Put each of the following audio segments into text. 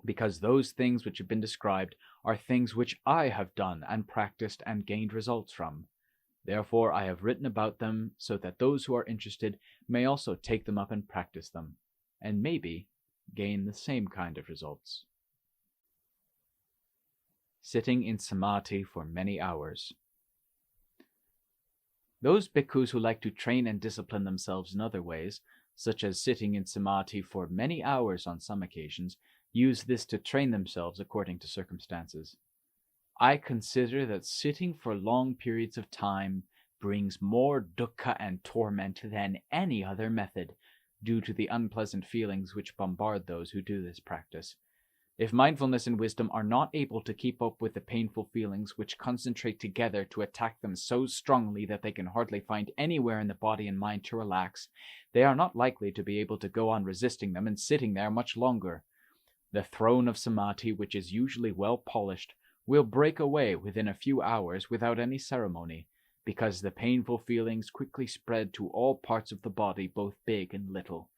because those things which have been described are things which I have done and practiced and gained results from. Therefore I have written about them so that those who are interested may also take them up and practice them, and maybe gain the same kind of results. Sitting in samadhi for many hours. Those bhikkhus who like to train and discipline themselves in other ways, such as sitting in samadhi for many hours on some occasions, use this to train themselves according to circumstances. I consider that sitting for long periods of time brings more dukkha and torment than any other method, due to the unpleasant feelings which bombard those who do this practice. If mindfulness and wisdom are not able to keep up with the painful feelings which concentrate together to attack them so strongly that they can hardly find anywhere in the body and mind to relax, they are not likely to be able to go on resisting them and sitting there much longer. The throne of samadhi, which is usually well polished, will break away within a few hours without any ceremony, because the painful feelings quickly spread to all parts of the body, both big and little.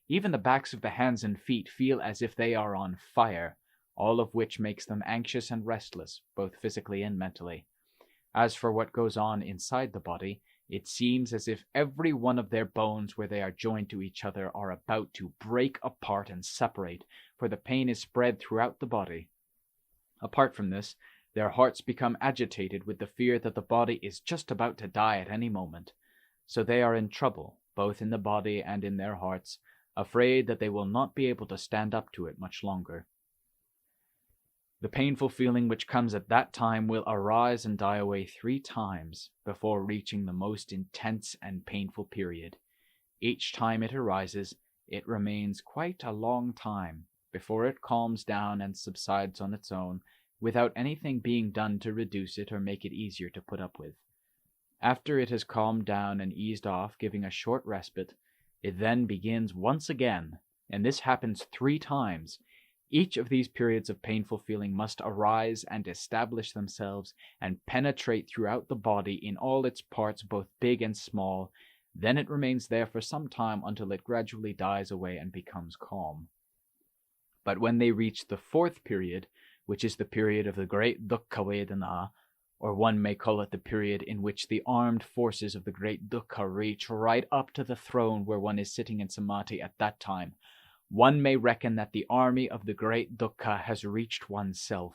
Even the backs of the hands and feet feel as if they are on fire, all of which makes them anxious and restless, both physically and mentally. As for what goes on inside the body, it seems as if every one of their bones where they are joined to each other are about to break apart and separate, for the pain is spread throughout the body. Apart from this, their hearts become agitated with the fear that the body is just about to die at any moment. So they are in trouble, both in the body and in their hearts, afraid that they will not be able to stand up to it much longer. The painful feeling which comes at that time will arise and die away 3 times before reaching the most intense and painful period. Each time it arises, it remains quite a long time before it calms down and subsides on its own, without anything being done to reduce it or make it easier to put up with. After it has calmed down and eased off, giving a short respite, it then begins once again, and this happens 3 times. Each of these periods of painful feeling must arise and establish themselves and penetrate throughout the body in all its parts, both big and small. Then it remains there for some time until it gradually dies away and becomes calm. But when they reach the 4th period, which is the period of the great dukkha vedana, or one may call it the period in which the armed forces of the great dukkha reach right up to the throne where one is sitting in samadhi at that time, one may reckon that the army of the great dukkha has reached oneself.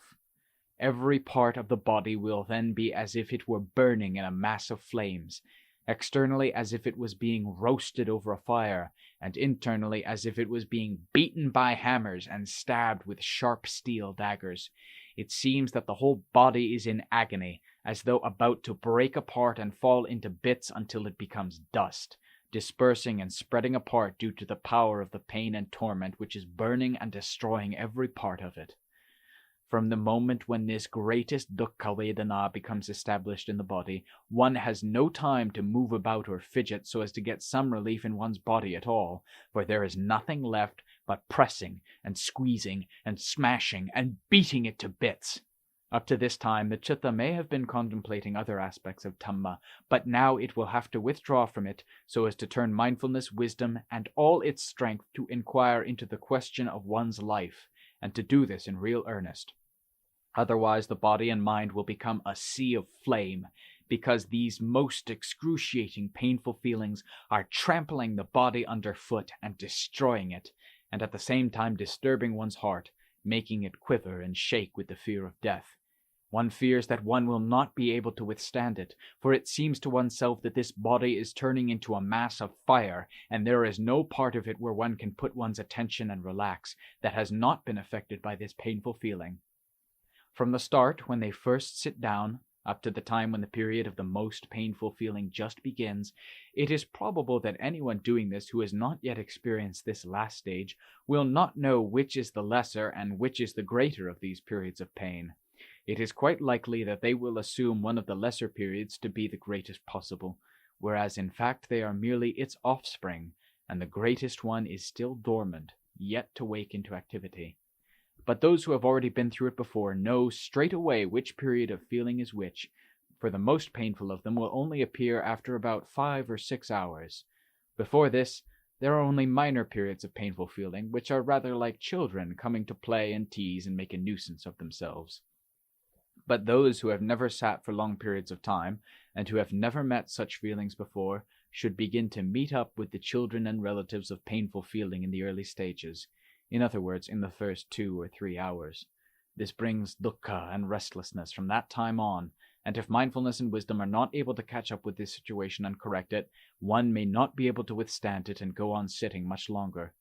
Every part of the body will then be as if it were burning in a mass of flames, externally as if it was being roasted over a fire, and internally as if it was being beaten by hammers and stabbed with sharp steel daggers. It seems that the whole body is in agony, as though about to break apart and fall into bits until it becomes dust, dispersing and spreading apart due to the power of the pain and torment which is burning and destroying every part of it. From the moment when this greatest dukkha vedana becomes established in the body, one has no time to move about or fidget so as to get some relief in one's body at all, for there is nothing left but pressing and squeezing and smashing and beating it to bits. Up to this time, the chitta may have been contemplating other aspects of Dhamma, but now it will have to withdraw from it so as to turn mindfulness, wisdom, and all its strength to inquire into the question of one's life, and to do this in real earnest. Otherwise, the body and mind will become a sea of flame, because these most excruciating, painful feelings are trampling the body underfoot and destroying it, and at the same time disturbing one's heart, making it quiver and shake with the fear of death. One fears that one will not be able to withstand it, for it seems to oneself that this body is turning into a mass of fire, and there is no part of it where one can put one's attention and relax that has not been affected by this painful feeling. From the start, when they first sit down, up to the time when the period of the most painful feeling just begins, it is probable that anyone doing this who has not yet experienced this last stage will not know which is the lesser and which is the greater of these periods of pain. It is quite likely that they will assume one of the lesser periods to be the greatest possible, whereas in fact they are merely its offspring, and the greatest one is still dormant, yet to wake into activity. But those who have already been through it before know straight away which period of feeling is which, for the most painful of them will only appear after about 5 or 6 hours. Before this, There are only minor periods of painful feeling, which are rather like children coming to play and tease and make a nuisance of themselves. But those who have never sat for long periods of time, and who have never met such feelings before, should begin to meet up with the children and relatives of painful feeling in the early stages, in other words, in the first 2 or 3 hours. This brings dukkha and restlessness from that time on, and if mindfulness and wisdom are not able to catch up with this situation and correct it, one may not be able to withstand it and go on sitting much longer.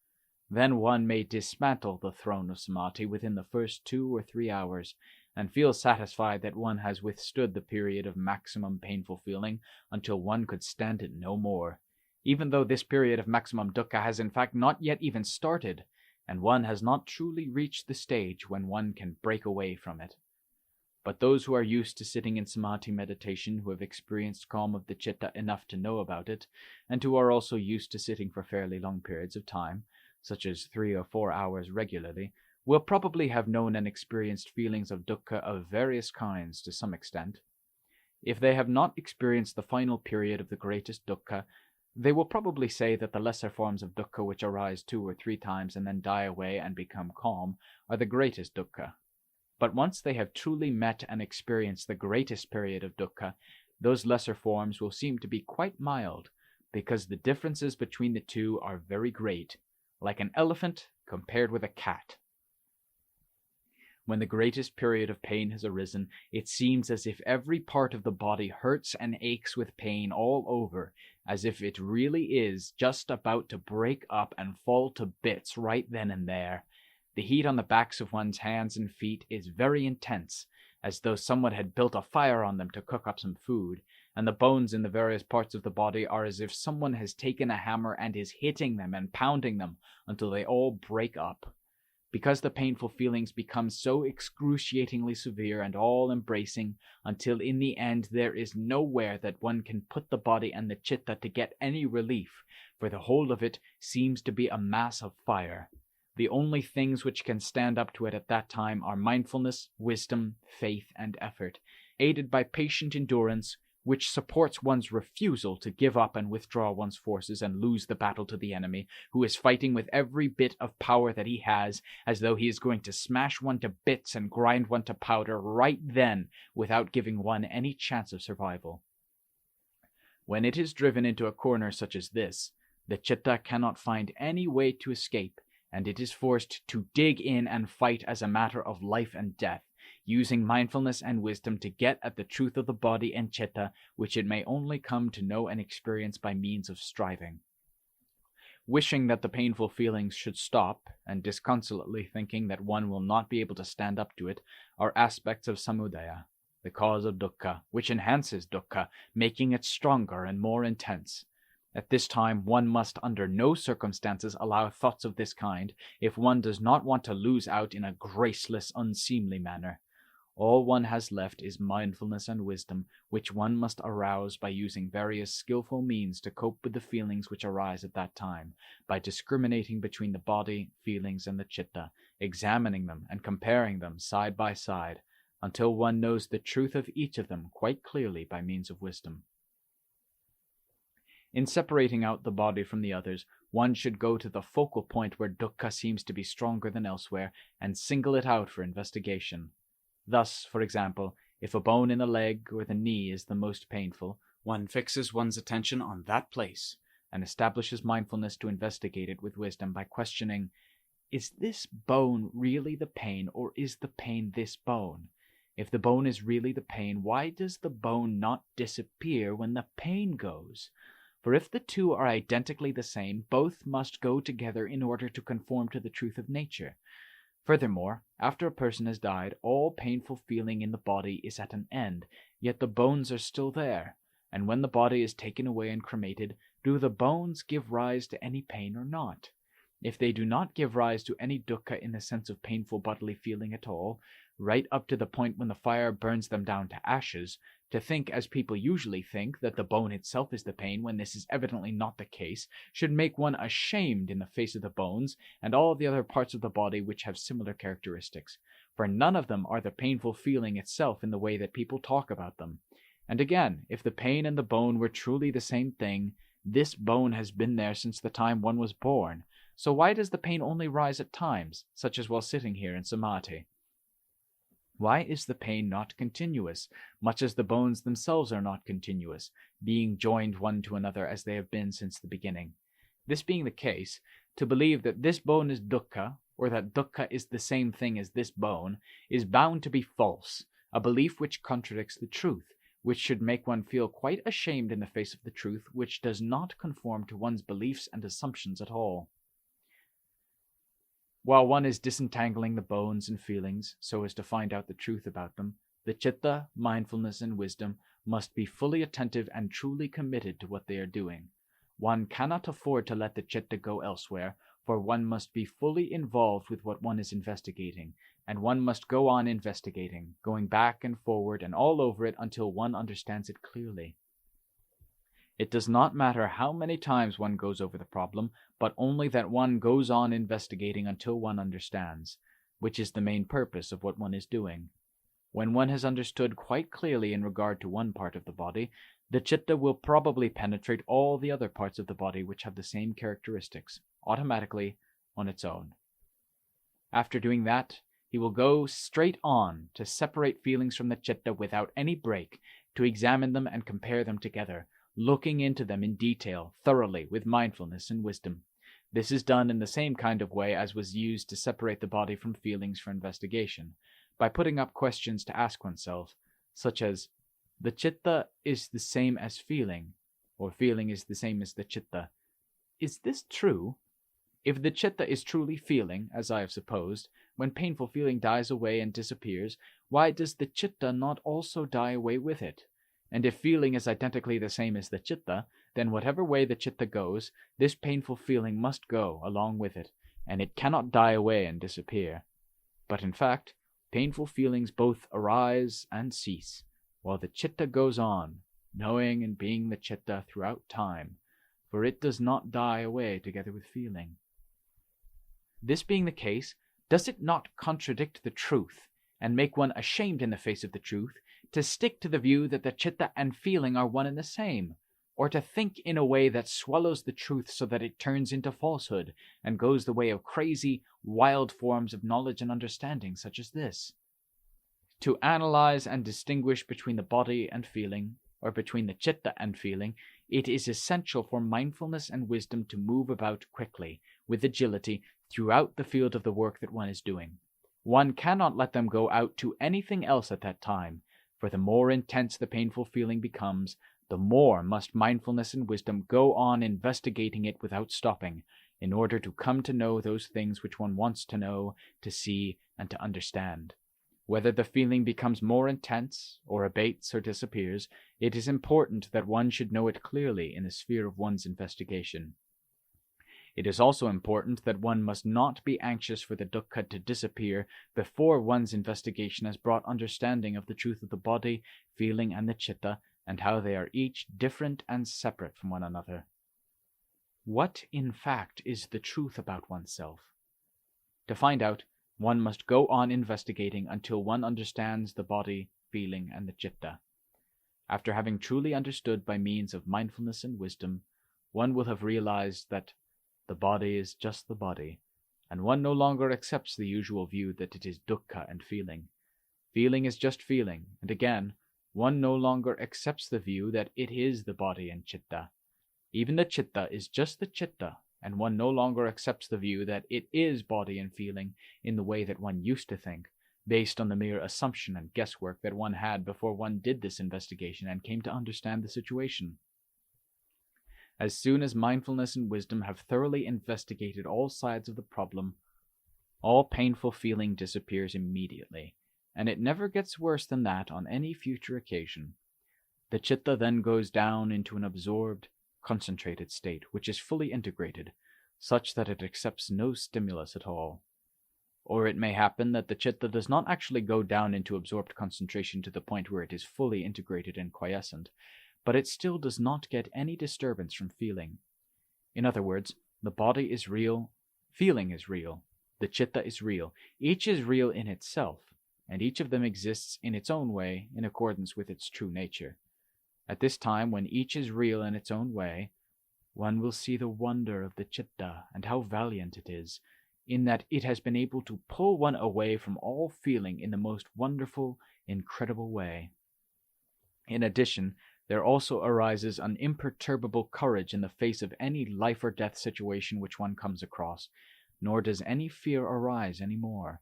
Then one may dismantle the throne of samadhi within the first 2 or 3 hours, and feel satisfied that one has withstood the period of maximum painful feeling until one could stand it no more, even though this period of maximum dukkha has in fact not yet even started, and one has not truly reached the stage when one can break away from it. But those who are used to sitting in samadhi meditation, who have experienced calm of the citta enough to know about it, and who are also used to sitting for fairly long periods of time, such as 3 or 4 hours regularly, will probably have known and experienced feelings of dukkha of various kinds to some extent. If they have not experienced the final period of the greatest dukkha, they will probably say that the lesser forms of dukkha which arise 2 or 3 times and then die away and become calm are the greatest dukkha. But once they have truly met and experienced the greatest period of dukkha, those lesser forms will seem to be quite mild, because the differences between the two are very great, like an elephant compared with a cat. When the greatest period of pain has arisen, it seems as if every part of the body hurts and aches with pain all over, as if it really is just about to break up and fall to bits right then and there. The heat on the backs of one's hands and feet is very intense, as though someone had built a fire on them to cook up some food, and the bones in the various parts of the body are as if someone has taken a hammer and is hitting them and pounding them until they all break up. Because the painful feelings become so excruciatingly severe and all-embracing, until in the end there is nowhere that one can put the body and the citta to get any relief, for the whole of it seems to be a mass of fire. The only things which can stand up to it at that time are mindfulness, wisdom, faith, and effort, aided by patient endurance, which supports one's refusal to give up and withdraw one's forces and lose the battle to the enemy, who is fighting with every bit of power that he has, as though he is going to smash one to bits and grind one to powder right then, without giving one any chance of survival. When it is driven into a corner such as this, the citta cannot find any way to escape, and it is forced to dig in and fight as a matter of life and death, using mindfulness and wisdom to get at the truth of the body and citta, which it may only come to know and experience by means of striving. Wishing that the painful feelings should stop, and disconsolately thinking that one will not be able to stand up to it, are aspects of samudaya, the cause of dukkha, which enhances dukkha, making it stronger and more intense. At this time, one must under no circumstances allow thoughts of this kind, if one does not want to lose out in a graceless, unseemly manner. All one has left is mindfulness and wisdom, which one must arouse by using various skillful means to cope with the feelings which arise at that time, by discriminating between the body, feelings, and the citta, examining them and comparing them side by side, until one knows the truth of each of them quite clearly by means of wisdom. In separating out the body from the others, one should go to the focal point where dukkha seems to be stronger than elsewhere, and single it out for investigation. Thus, for example, if a bone in the leg or the knee is the most painful, one fixes one's attention on that place, and establishes mindfulness to investigate it with wisdom by questioning, is this bone really the pain, or is the pain this bone? If the bone is really the pain, why does the bone not disappear when the pain goes? For if the two are identically the same, both must go together in order to conform to the truth of nature. Furthermore, after a person has died, all painful feeling in the body is at an end, yet the bones are still there. And when the body is taken away and cremated, do the bones give rise to any pain or not? If they do not give rise to any dukkha in the sense of painful bodily feeling at all, right up to the point when the fire burns them down to ashes, to think, as people usually think, that the bone itself is the pain when this is evidently not the case, should make one ashamed in the face of the bones and all the other parts of the body which have similar characteristics, for none of them are the painful feeling itself in the way that people talk about them. And again, if the pain and the bone were truly the same thing, This bone has been there since the time one was born, so why does the pain only rise at times, such as while sitting here in samadhi? Why is the pain not continuous, much as the bones themselves are not continuous, being joined one to another as they have been since the beginning? This being the case, to believe that this bone is dukkha, or that dukkha is the same thing as this bone, is bound to be false, a belief which contradicts the truth, which should make one feel quite ashamed in the face of the truth, which does not conform to one's beliefs and assumptions at all. While one is disentangling the bones and feelings so as to find out the truth about them, the citta, mindfulness, and wisdom must be fully attentive and truly committed to what they are doing. One cannot afford to let the citta go elsewhere, for one must be fully involved with what one is investigating, and one must go on investigating, going back and forward and all over it until one understands it clearly. It does not matter how many times one goes over the problem, but only that one goes on investigating until one understands, which is the main purpose of what one is doing. When one has understood quite clearly in regard to one part of the body, the citta will probably penetrate all the other parts of the body which have the same characteristics, automatically, on its own. After doing that, he will go straight on to separate feelings from the citta without any break, to examine them and compare them together, looking into them in detail, thoroughly, with mindfulness and wisdom. This is done in the same kind of way as was used to separate the body from feelings for investigation, by putting up questions to ask oneself, such as, the citta is the same as feeling, or feeling is the same as the citta. Is this true? If the citta is truly feeling, as I have supposed, when painful feeling dies away and disappears, why does the citta not also die away with it? And if feeling is identically the same as the citta, then whatever way the citta goes, this painful feeling must go along with it, and it cannot die away and disappear. But in fact, painful feelings both arise and cease, while the citta goes on, knowing and being the citta throughout time, for it does not die away together with feeling. This being the case, does it not contradict the truth, and make one ashamed in the face of the truth, to stick to the view that the citta and feeling are one and the same, or to think in a way that swallows the truth so that it turns into falsehood, and goes the way of crazy, wild forms of knowledge and understanding such as this? To analyze and distinguish between the body and feeling, or between the citta and feeling, it is essential for mindfulness and wisdom to move about quickly, with agility, throughout the field of the work that one is doing. One cannot let them go out to anything else at that time, for the more intense the painful feeling becomes, the more must mindfulness and wisdom go on investigating it without stopping, in order to come to know those things which one wants to know, to see, and to understand. Whether the feeling becomes more intense, or abates or disappears, it is important that one should know it clearly in the sphere of one's investigation. It is also important that one must not be anxious for the dukkha to disappear before one's investigation has brought understanding of the truth of the body, feeling, and the citta, and how they are each different and separate from one another. What, in fact, is the truth about oneself? To find out, one must go on investigating until one understands the body, feeling, and the citta. After having truly understood by means of mindfulness and wisdom, one will have realized that the body is just the body, and one no longer accepts the usual view that it is dukkha and feeling. Feeling is just feeling, and again, one no longer accepts the view that it is the body and citta. Even the citta is just the citta, and one no longer accepts the view that it is body and feeling in the way that one used to think, based on the mere assumption and guesswork that one had before one did this investigation and came to understand the situation. As soon as mindfulness and wisdom have thoroughly investigated all sides of the problem, all painful feeling disappears immediately, and it never gets worse than that on any future occasion. The citta then goes down into an absorbed, concentrated state, which is fully integrated, such that it accepts no stimulus at all. Or it may happen that the citta does not actually go down into absorbed concentration to the point where it is fully integrated and quiescent, but it still does not get any disturbance from feeling. In other words, the body is real, feeling is real, the citta is real, each is real in itself, and each of them exists in its own way in accordance with its true nature. At this time, when each is real in its own way, one will see the wonder of the citta and how valiant it is, in that it has been able to pull one away from all feeling in the most wonderful, incredible way. In addition, there also arises an imperturbable courage in the face of any life or death situation which one comes across, nor does any fear arise any more.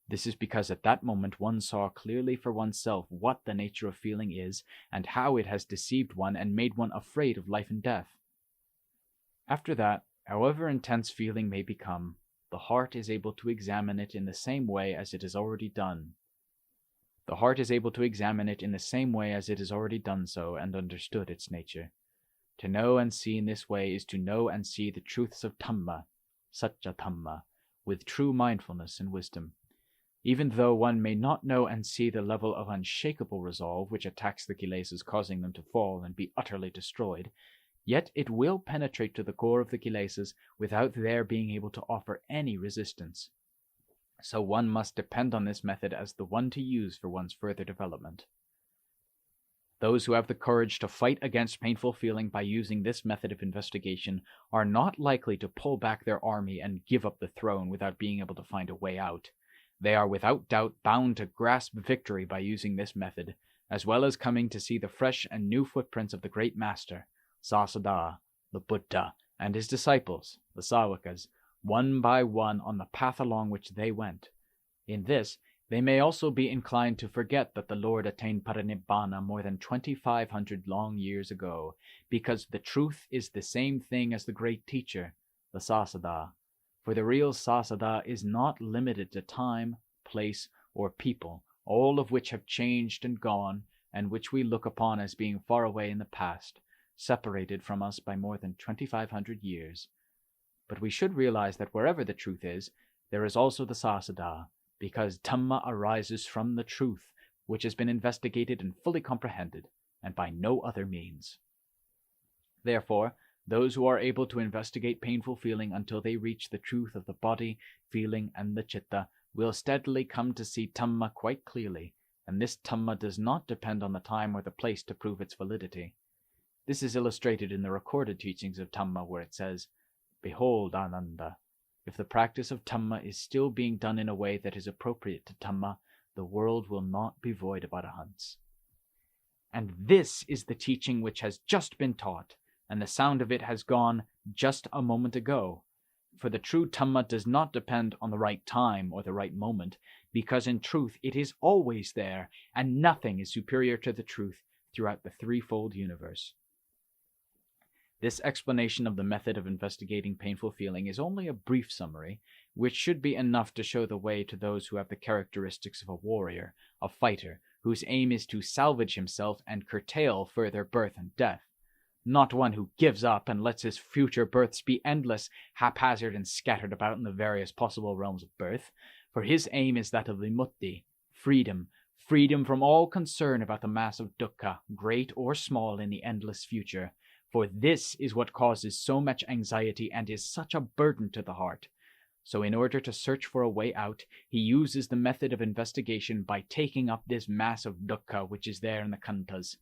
This is because at that moment one saw clearly for oneself what the nature of feeling is, and how it has deceived one and made one afraid of life and death. After that, however intense feeling may become, the heart is able to examine it in the same way as it has already done. The heart is able to examine it in the same way as it has already done so and understood its nature. To know and see in this way is to know and see the truths of Dhamma, Satya Dhamma, with true mindfulness and wisdom. Even though one may not know and see the level of unshakable resolve which attacks the kilesas, causing them to fall and be utterly destroyed, yet it will penetrate to the core of the kilesas without their being able to offer any resistance. So one must depend on this method as the one to use for one's further development. Those who have the courage to fight against painful feeling by using this method of investigation are not likely to pull back their army and give up the throne without being able to find a way out. They are without doubt bound to grasp victory by using this method, as well as coming to see the fresh and new footprints of the great master, Sāsada, the Buddha, and his disciples, the Sāvakas, one by one on the path along which they went. In this, they may also be inclined to forget that the Lord attained Parinibbana more than 2,500 long years ago, because the truth is the same thing as the great teacher, the Sāsada. For the real Sāsada is not limited to time, place, or people, all of which have changed and gone, and which we look upon as being far away in the past, separated from us by more than 2,500 years. But we should realize that wherever the truth is, there is also the Sāsada, because Dhamma arises from the truth, which has been investigated and fully comprehended, and by no other means. Therefore, those who are able to investigate painful feeling until they reach the truth of the body, feeling, and the citta will steadily come to see Dhamma quite clearly, and this Dhamma does not depend on the time or the place to prove its validity. This is illustrated in the recorded teachings of Dhamma, where it says, "Behold, Ananda, if the practice of Dhamma is still being done in a way that is appropriate to Dhamma, the world will not be void of arahants." And this is the teaching which has just been taught, and the sound of it has gone just a moment ago. For the true Dhamma does not depend on the right time or the right moment, because in truth it is always there, and nothing is superior to the truth throughout the threefold universe. This explanation of the method of investigating painful feeling is only a brief summary, which should be enough to show the way to those who have the characteristics of a warrior, a fighter, whose aim is to salvage himself and curtail further birth and death. Not one who gives up and lets his future births be endless, haphazard and scattered about in the various possible realms of birth, for his aim is that of vimutti, freedom from all concern about the mass of dukkha, great or small, in the endless future. For this is what causes so much anxiety and is such a burden to the heart. So in order to search for a way out, he uses the method of investigation by taking up this mass of dukkha which is there in the khandhas,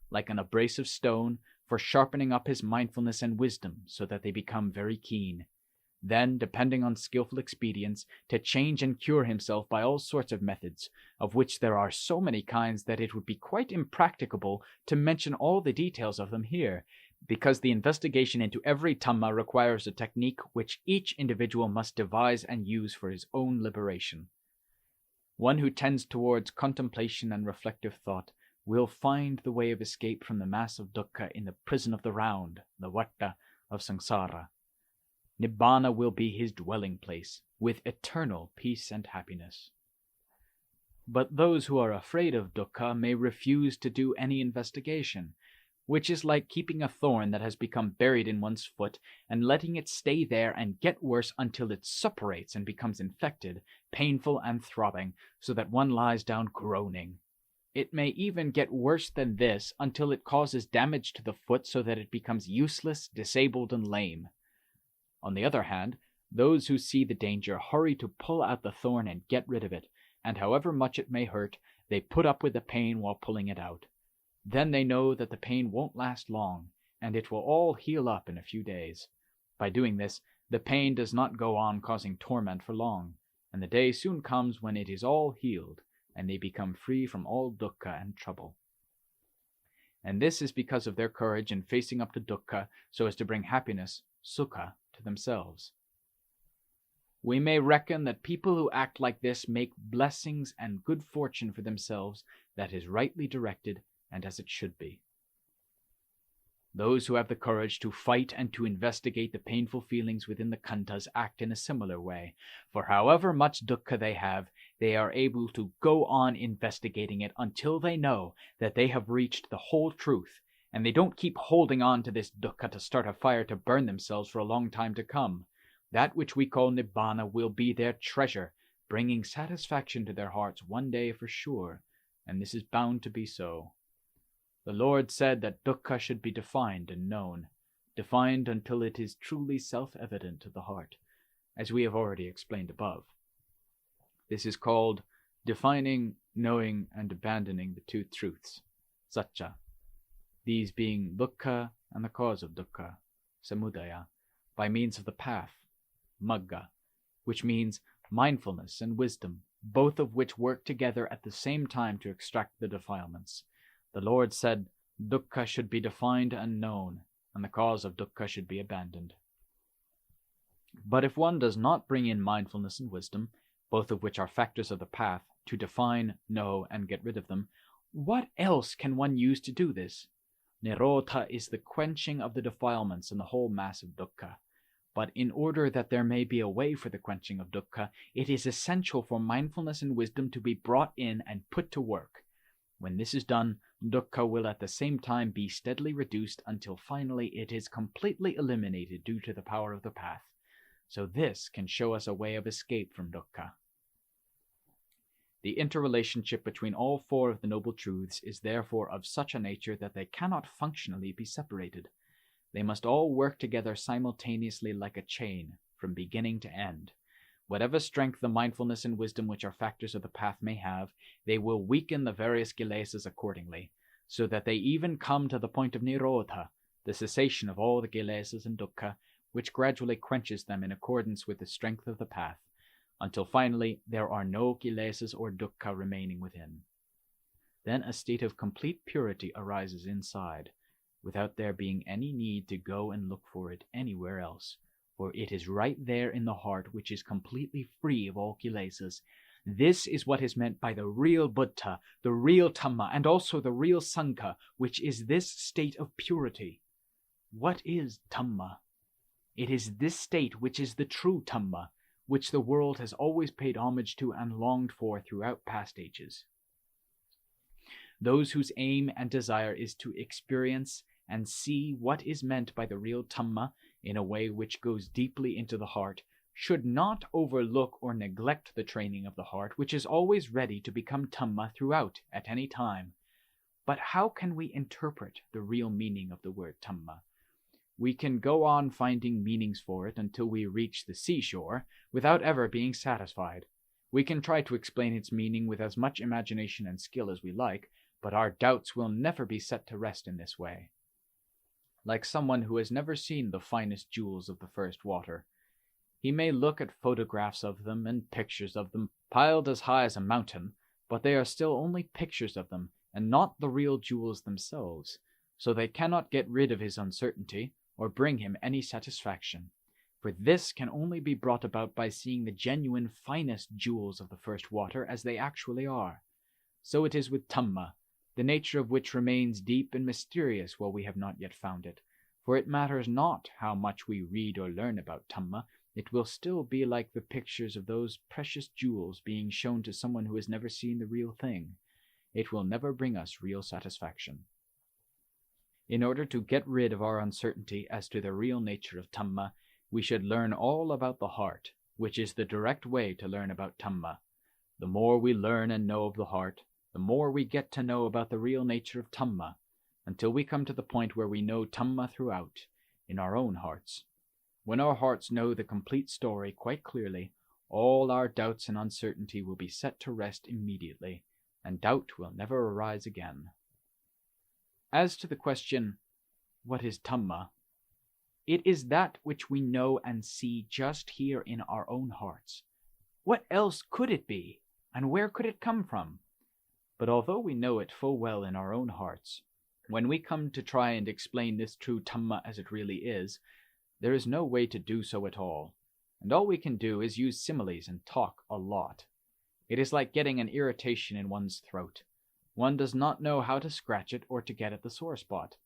like an abrasive stone, for sharpening up his mindfulness and wisdom so that they become very keen. Then, depending on skillful expedients, to change and cure himself by all sorts of methods, of which there are so many kinds that it would be quite impracticable to mention all the details of them here, because the investigation into every Dhamma requires a technique which each individual must devise and use for his own liberation. One who tends towards contemplation and reflective thought will find the way of escape from the mass of dukkha in the prison of the round, the vatta of samsara. Nibbana will be his dwelling place, with eternal peace and happiness. But those who are afraid of dukkha may refuse to do any investigation, which is like keeping a thorn that has become buried in one's foot and letting it stay there and get worse until it suppurates and becomes infected, painful and throbbing, so that one lies down groaning. It may even get worse than this until it causes damage to the foot so that it becomes useless, disabled, and lame. On the other hand, those who see the danger hurry to pull out the thorn and get rid of it, and however much it may hurt, they put up with the pain while pulling it out. Then they know that the pain won't last long, and it will all heal up in a few days. By doing this, the pain does not go on causing torment for long, and the day soon comes when it is all healed, and they become free from all dukkha and trouble. And this is because of their courage in facing up to dukkha so as to bring happiness, sukha, to themselves. We may reckon that people who act like this make blessings and good fortune for themselves that is rightly directed and as it should be. Those who have the courage to fight and to investigate the painful feelings within the khandhas act in a similar way, for however much dukkha they have, they are able to go on investigating it until they know that they have reached the whole truth, and they don't keep holding on to this dukkha to start a fire to burn themselves for a long time to come. That which we call nibbana will be their treasure, bringing satisfaction to their hearts one day for sure, and this is bound to be so. The Lord said that dukkha should be defined and known, defined until it is truly self-evident to the heart, as we have already explained above. This is called defining, knowing, and abandoning the two truths, satya, these being dukkha and the cause of dukkha, samudaya, by means of the path, magga, which means mindfulness and wisdom, both of which work together at the same time to extract the defilements. The Lord said, dukkha should be defined and known, and the cause of dukkha should be abandoned. But if one does not bring in mindfulness and wisdom, both of which are factors of the path, to define, know, and get rid of them, what else can one use to do this? Nirodha is the quenching of the defilements and the whole mass of dukkha. But in order that there may be a way for the quenching of dukkha, it is essential for mindfulness and wisdom to be brought in and put to work. When this is done, dukkha will at the same time be steadily reduced until finally it is completely eliminated due to the power of the path. So this can show us a way of escape from dukkha. The interrelationship between all four of the Noble Truths is therefore of such a nature that they cannot functionally be separated. They must all work together simultaneously like a chain, from beginning to end. Whatever strength the mindfulness and wisdom which are factors of the path may have, they will weaken the various kilesas accordingly, so that they even come to the point of nirodha, the cessation of all the kilesas and dukkha, which gradually quenches them in accordance with the strength of the path, until finally there are no kilesas or dukkha remaining within. Then a state of complete purity arises inside, without there being any need to go and look for it anywhere else, for it is right there in the heart which is completely free of all kilesas. This is what is meant by the real Buddha, the real Dhamma, and also the real Sangha, which is this state of purity. What is Dhamma? It is this state which is the true Dhamma, which the world has always paid homage to and longed for throughout past ages. Those whose aim and desire is to experience and see what is meant by the real Dhamma in a way which goes deeply into the heart, should not overlook or neglect the training of the heart, which is always ready to become Dhamma throughout at any time. But how can we interpret the real meaning of the word Dhamma? We can go on finding meanings for it until we reach the seashore without ever being satisfied. We can try to explain its meaning with as much imagination and skill as we like, but our doubts will never be set to rest in this way. Like someone who has never seen the finest jewels of the first water, he may look at photographs of them and pictures of them piled as high as a mountain, but they are still only pictures of them and not the real jewels themselves, so they cannot get rid of his uncertainty or bring him any satisfaction. For this can only be brought about by seeing the genuine finest jewels of the first water as they actually are. So it is with Dhamma, the nature of which remains deep and mysterious while we have not yet found it. For it matters not how much we read or learn about Dhamma, it will still be like the pictures of those precious jewels being shown to someone who has never seen the real thing. It will never bring us real satisfaction. In order to get rid of our uncertainty as to the real nature of Dhamma, we should learn all about the heart, which is the direct way to learn about Dhamma. The more we learn and know of the heart, the more we get to know about the real nature of Dhamma, until we come to the point where we know Dhamma throughout, in our own hearts. When our hearts know the complete story quite clearly, all our doubts and uncertainty will be set to rest immediately, and doubt will never arise again. As to the question, What is Dhamma? It is that which we know and see just here in our own hearts. What else could it be, and where could it come from? But although we know it full well in our own hearts, when we come to try and explain this true Dhamma as it really is, there is no way to do so at all, and all we can do is use similes and talk a lot. It is like getting an irritation in one's throat. One does not know how to scratch it or to get at the sore spot.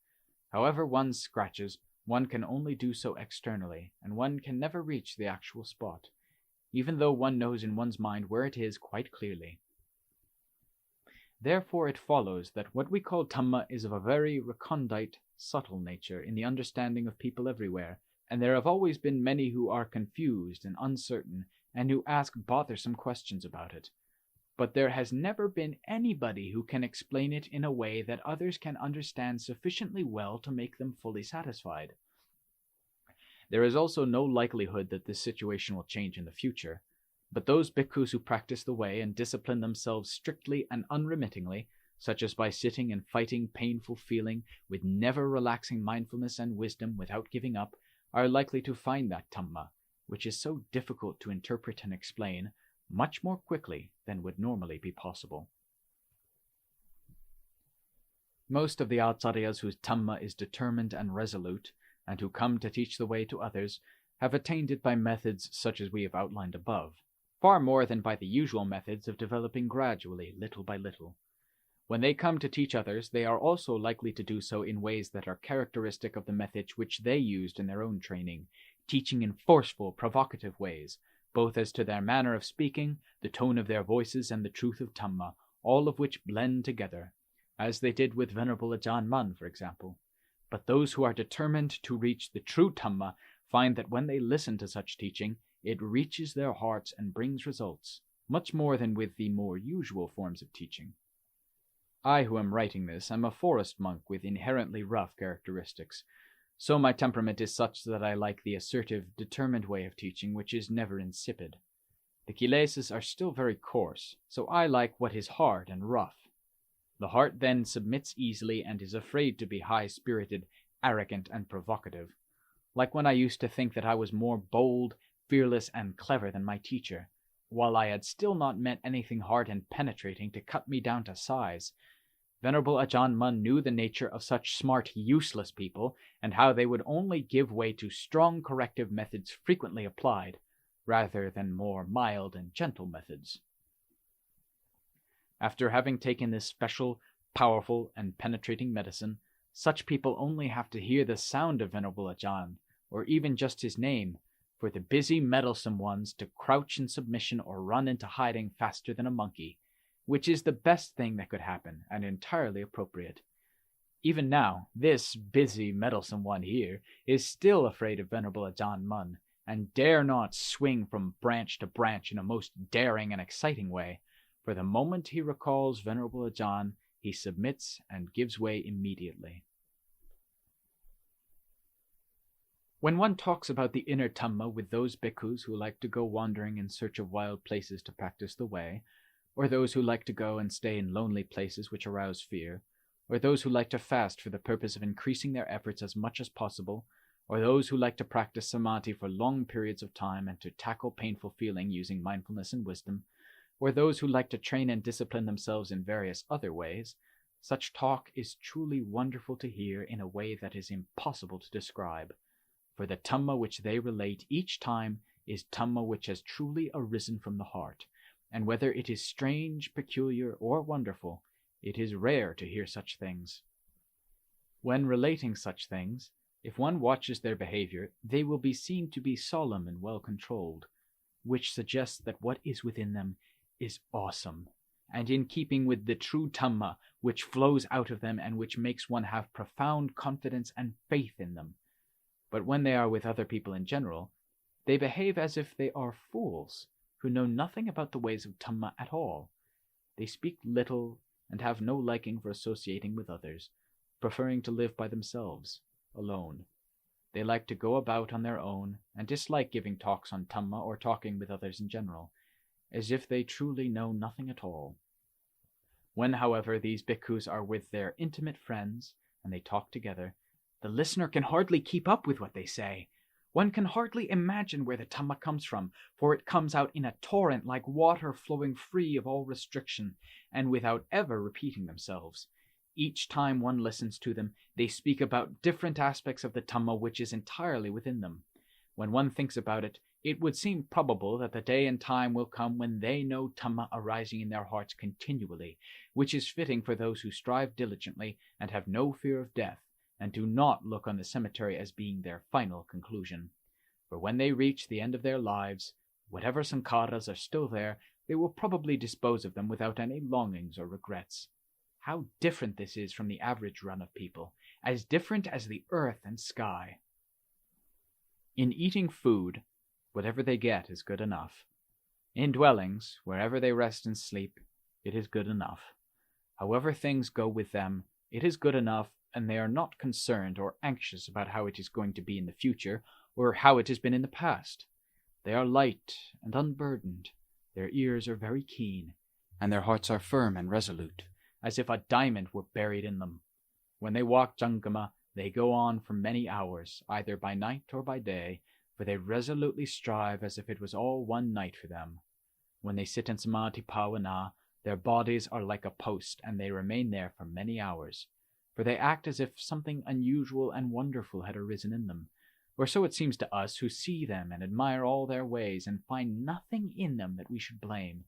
However one scratches, one can only do so externally, and one can never reach the actual spot, even though one knows in one's mind where it is quite clearly. Therefore it follows that what we call Dhamma is of a very recondite, subtle nature in the understanding of people everywhere, and there have always been many who are confused and uncertain, and who ask bothersome questions about it. But there has never been anybody who can explain it in a way that others can understand sufficiently well to make them fully satisfied. There is also no likelihood that this situation will change in the future, but those bhikkhus who practice the way and discipline themselves strictly and unremittingly, such as by sitting and fighting painful feeling with never relaxing mindfulness and wisdom without giving up, are likely to find that Dhamma, which is so difficult to interpret and explain, much more quickly than would normally be possible. Most of the acharyas whose Dhamma is determined and resolute, and who come to teach the way to others, have attained it by methods such as we have outlined above, far more than by the usual methods of developing gradually, little by little. When they come to teach others, they are also likely to do so in ways that are characteristic of the method which they used in their own training, teaching in forceful, provocative ways, both as to their manner of speaking, the tone of their voices, and the truth of Dhamma, all of which blend together, as they did with Venerable Ajaan, for example. But those who are determined to reach the true Dhamma find that when they listen to such teaching, it reaches their hearts and brings results, much more than with the more usual forms of teaching. I, who am writing this, am a forest monk with inherently rough characteristics, so my temperament is such that I like the assertive, determined way of teaching which is never insipid. The kilesas are still very coarse, so I like what is hard and rough. The heart then submits easily and is afraid to be high-spirited, arrogant, and provocative, like when I used to think that I was more bold, fearless, and clever than my teacher, while I had still not met anything hard and penetrating to cut me down to size. Venerable Ajaan knew the nature of such smart, useless people, and how they would only give way to strong corrective methods frequently applied, rather than more mild and gentle methods. After having taken this special, powerful, and penetrating medicine, such people only have to hear the sound of Venerable Ajaan, or even just his name, for the busy, meddlesome ones to crouch in submission or run into hiding faster than a monkey, which is the best thing that could happen, and entirely appropriate. Even now, this busy, meddlesome one here is still afraid of Venerable Ajaan, and dare not swing from branch to branch in a most daring and exciting way, for the moment he recalls Venerable Ajaan, he submits and gives way immediately. When one talks about the inner Dhamma with those bhikkhus who like to go wandering in search of wild places to practice the way, or those who like to go and stay in lonely places which arouse fear, or those who like to fast for the purpose of increasing their efforts as much as possible, or those who like to practice samadhi for long periods of time and to tackle painful feeling using mindfulness and wisdom, or those who like to train and discipline themselves in various other ways, such talk is truly wonderful to hear in a way that is impossible to describe, for the Dhamma which they relate each time is Dhamma which has truly arisen from the heart, and whether it is strange, peculiar, or wonderful, it is rare to hear such things. When relating such things, if one watches their behavior, they will be seen to be solemn and well-controlled, which suggests that what is within them is awesome, and in keeping with the true Dhamma which flows out of them and which makes one have profound confidence and faith in them. But when they are with other people in general, they behave as if they are fools, who know nothing about the ways of Dhamma at all. They speak little and have no liking for associating with others, preferring to live by themselves, alone. They like to go about on their own and dislike giving talks on Dhamma or talking with others in general, as if they truly know nothing at all. When, however, these bhikkhus are with their intimate friends and they talk together, The listener can hardly keep up with what they say. One can hardly imagine where the Dhamma comes from, for it comes out in a torrent like water flowing free of all restriction, and without ever repeating themselves. Each time one listens to them, they speak about different aspects of the Dhamma which is entirely within them. When one thinks about it, it would seem probable that the day and time will come when they know Dhamma arising in their hearts continually, which is fitting for those who strive diligently and have no fear of death, and do not look on the cemetery as being their final conclusion. For when they reach the end of their lives, whatever sankharas are still there, they will probably dispose of them without any longings or regrets. How different this is from the average run of people, as different as the earth and sky. In eating food, whatever they get is good enough. In dwellings, wherever they rest and sleep, it is good enough. However things go with them, it is good enough, and they are not concerned or anxious about how it is going to be in the future, or how it has been in the past. They are light and unburdened, their ears are very keen, and their hearts are firm and resolute, as if a diamond were buried in them. When they walk Jangama, they go on for many hours, either by night or by day, for they resolutely strive as if it was all one night for them. When they sit in Samadhi Pāvana, their bodies are like a post, and they remain there for many hours, for they act as if something unusual and wonderful had arisen in them, or so it seems to us who see them and admire all their ways and find nothing in them that we should blame.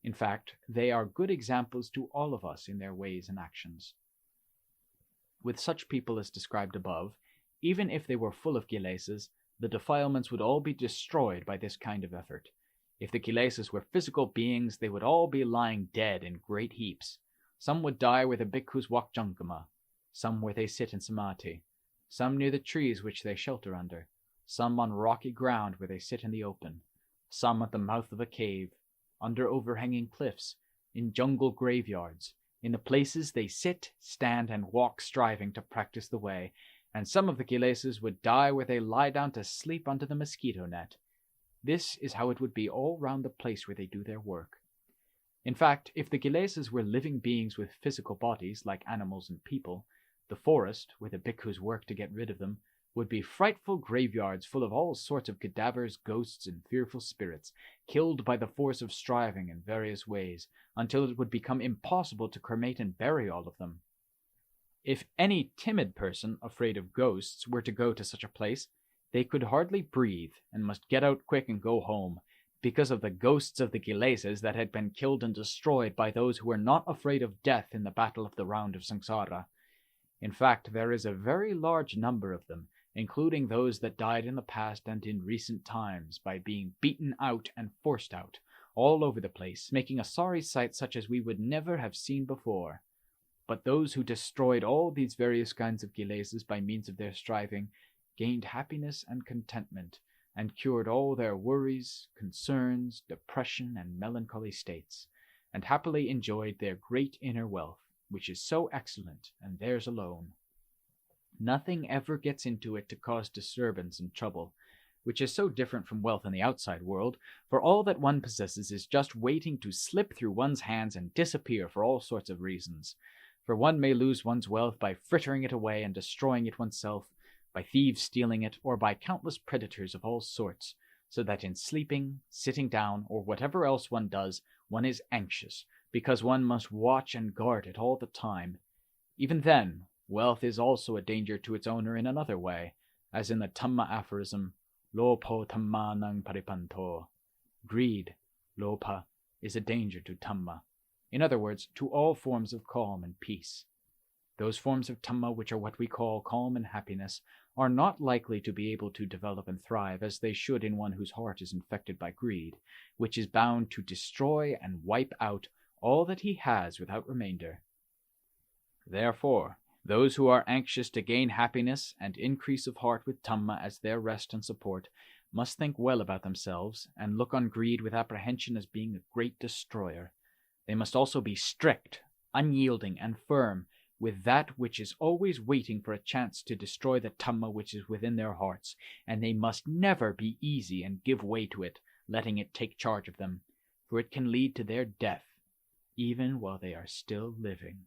In fact, they are good examples to all of us in their ways and actions. With such people as described above, even if they were full of kilesas, the defilements would all be destroyed by this kind of effort. If the kilesas were physical beings, they would all be lying dead in great heaps. Some would die where the bhikkhus walk Jangama, some where they sit in samadhi, some near the trees which they shelter under, some on rocky ground where they sit in the open, some at the mouth of a cave, under overhanging cliffs, in jungle graveyards, in the places they sit, stand, and walk striving to practice the way, and some of the kilesas would die where they lie down to sleep under the mosquito net. This is how it would be all round the place where they do their work. In fact, if the kilesas were living beings with physical bodies, like animals and people, the forest, where the bhikkhus work to get rid of them, would be frightful graveyards full of all sorts of cadavers, ghosts, and fearful spirits, killed by the force of striving in various ways, until it would become impossible to cremate and bury all of them. If any timid person, afraid of ghosts, were to go to such a place, they could hardly breathe, and must get out quick and go home, because of the ghosts of the kilesas that had been killed and destroyed by those who were not afraid of death in the battle of the round of samsara. In fact, there is a very large number of them, including those that died in the past and in recent times by being beaten out and forced out, all over the place, making a sorry sight such as we would never have seen before. But those who destroyed all these various kinds of kilesas by means of their striving gained happiness and contentment, and cured all their worries, concerns, depression, and melancholy states, and happily enjoyed their great inner wealth, which is so excellent, and theirs alone. Nothing ever gets into it to cause disturbance and trouble, which is so different from wealth in the outside world, for all that one possesses is just waiting to slip through one's hands and disappear for all sorts of reasons. For one may lose one's wealth by frittering it away and destroying it oneself, by thieves stealing it, or by countless predators of all sorts, so that in sleeping, sitting down, or whatever else one does, one is anxious, because one must watch and guard it all the time. Even then, wealth is also a danger to its owner in another way, as in the Dhamma aphorism, Lopo Dhammanang Paripanto. Greed, Lopa, is a danger to Dhamma. In other words, to all forms of calm and peace. Those forms of Dhamma which are what we call calm and happiness are not likely to be able to develop and thrive as they should in one whose heart is infected by greed, which is bound to destroy and wipe out all that he has without remainder. Therefore, those who are anxious to gain happiness and increase of heart with Dhamma as their rest and support must think well about themselves and look on greed with apprehension as being a great destroyer. They must also be strict, unyielding, and firm with that which is always waiting for a chance to destroy the Dhamma which is within their hearts, and they must never be easy and give way to it, letting it take charge of them, for it can lead to their death, even while they are still living.